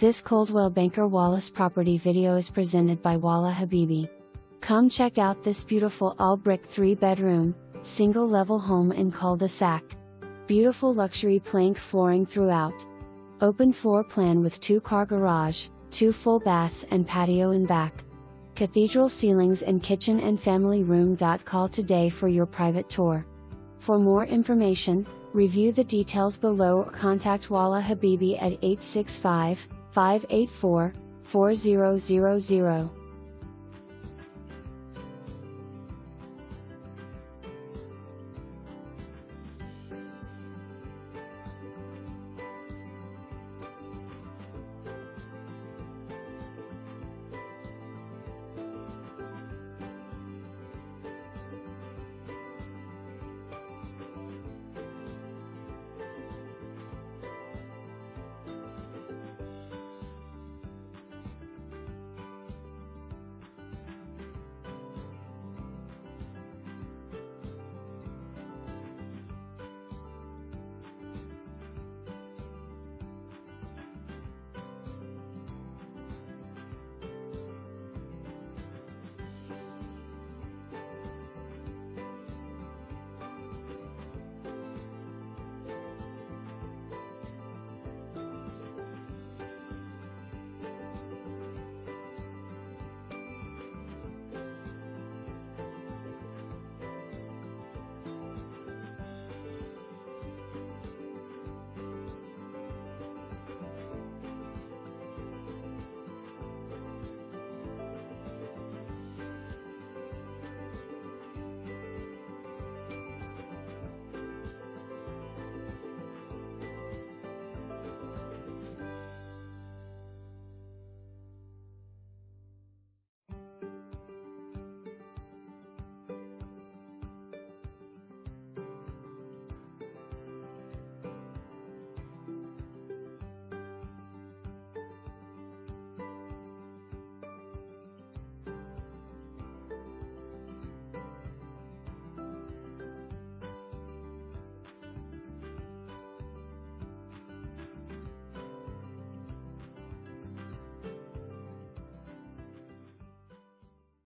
This Coldwell Banker Wallace property video is presented by Walla Habiby. Come check out this beautiful all-brick 3-bedroom, single-level home in cul-de-sac. Beautiful luxury plank flooring throughout. Open floor plan with 2-car garage, 2 full baths and patio in back. Cathedral ceilings and kitchen and family room. Call today for your private tour. For more information, review the details below or contact Walla Habiby at 865-584-4000.